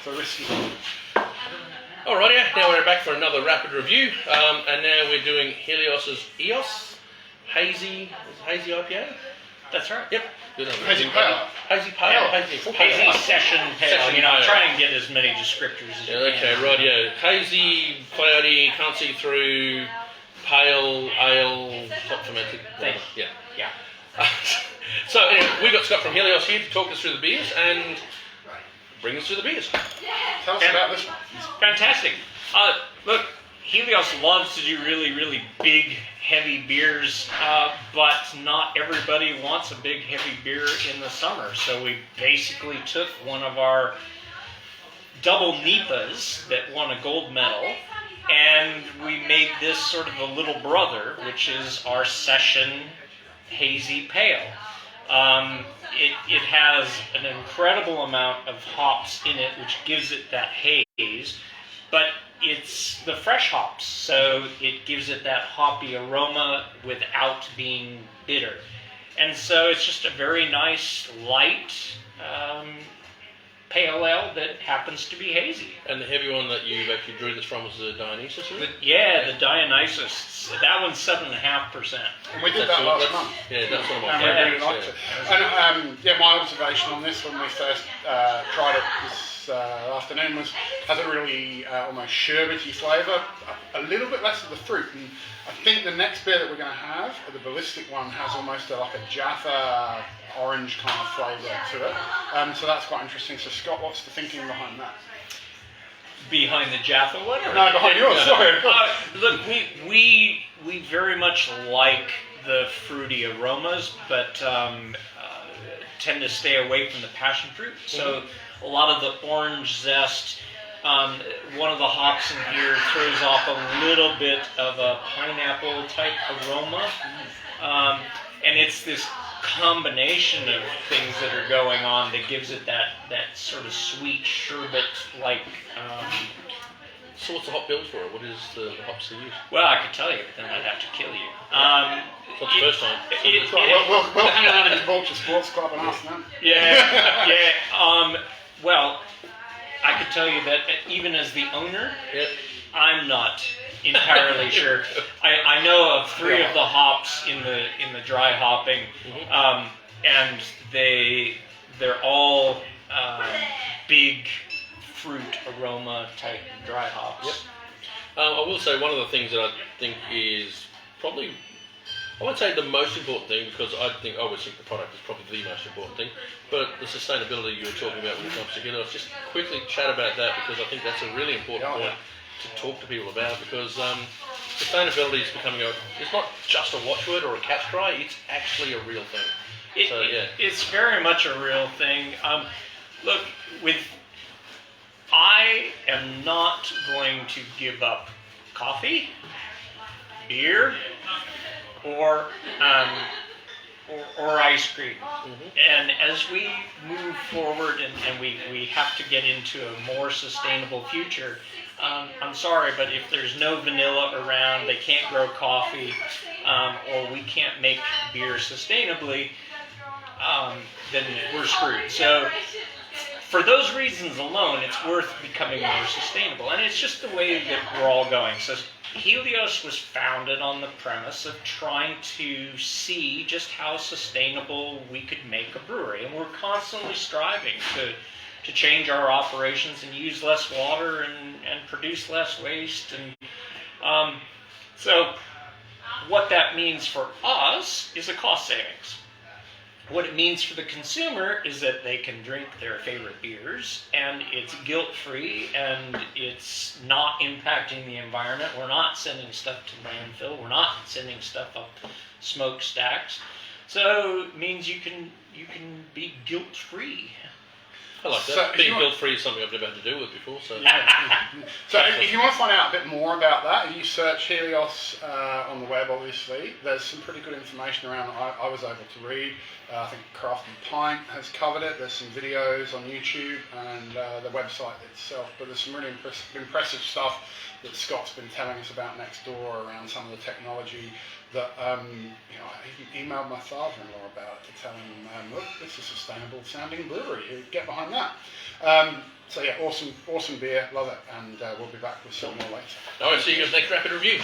So risky. Alrighty, now we're back for another rapid review, and now we're doing Helios's EOS Hazy IPA. That's right. Yep. Hazy Pale. Hazy Pale. Hazy Session Pale. Try and get as many descriptors as you can. Okay, right, yeah. Hazy, cloudy, can't see through, pale, ale, top fermented. Yeah. So anyway, we've got Scott from Helios here to talk us through the beers and bring us through the beers. Tell us about this one. Fantastic. Look, Helios loves to do really, really big, heavy beers, but not everybody wants a big, heavy beer in the summer. So we basically took one of our double NEPAs that won a gold medal, and we made this sort of a little brother, which is our Session Hazy Pale. It has an incredible amount of hops in it, which gives it that haze, but it's the fresh hops, so it gives it that hoppy aroma without being bitter. And so it's just a very nice, light pale ale that happens to be hazy. And the heavy one that you actually drew this from was the Dionysus, isn't it? The Dionysus. That one's 7.5%. And we did that last month. Yeah, that's one of my And we really liked it. And my observation on this when we first tried it this afternoon was has a really almost sherbety flavour, a little bit less of the fruit. And I think the next beer that we're going to have, the ballistic one, has almost like a Jaffa orange kind of flavour to it. So that's quite interesting. So Scott, what's the thinking behind that? Behind the Jaffa one? No, behind yours, sorry. Look, we very much like the fruity aromas, but tend to stay away from the passion fruit. So a lot of the orange zest, one of the hops in here throws off a little bit of a pineapple type aroma. And it's this combination of things that are going on that gives it that sort of sweet sherbet-like. So what's the hop build for it? What is the hops they use? Well, I could tell you, but then I'd have to kill you. It's not the first time. We'll hang around in the Vulture Sports Club and ask them. Well, I could tell you that even as the owner, I'm not entirely sure. I know of 3 of the hops in the dry hopping, and they're all big fruit aroma type dry hops. I will say one of the things that I think is probably, I won't say the most important thing, because I always think the product is probably the most important thing, but the sustainability you were talking about when it comes to Helios, just quickly chat about that, because I think that's a really important point to talk to people about, because sustainability is becoming it's not just a watchword or a catch cry, it's actually a real thing. It's very much a real thing. Look, I am not going to give up coffee, beer, or ice cream. And as we move forward and we have to get into a more sustainable future, I'm sorry, but if there's no vanilla around, they can't grow coffee, or we can't make beer sustainably, then we're screwed. So for those reasons alone, it's worth becoming more sustainable. And it's just the way that we're all going. So Helios was founded on the premise of trying to see just how sustainable we could make a brewery. And we're constantly striving to change our operations and use less water and produce less waste. And so what that means for us is a cost savings. What it means for the consumer is that they can drink their favorite beers, and it's guilt-free, and it's not impacting the environment. We're not sending stuff to landfill. We're not sending stuff up smokestacks. So it means you can be guilt-free. I like that. So being guilt-free is something I've never had to deal with before. So, so if you want to find out a bit more about that, you search Helios on the web, obviously. There's some pretty good information around that I was able to read. I think Craft and Pint has covered it. There's some videos on YouTube and the website itself. But there's some really impressive stuff that Scott's been telling us about next door around some of the technology that I emailed my father-in-law about to tell him, look, this is a sustainable sounding brewery. Get behind on that. So yeah, awesome beer, love it, and we'll be back with some more later. All right, see you guys next rapid review.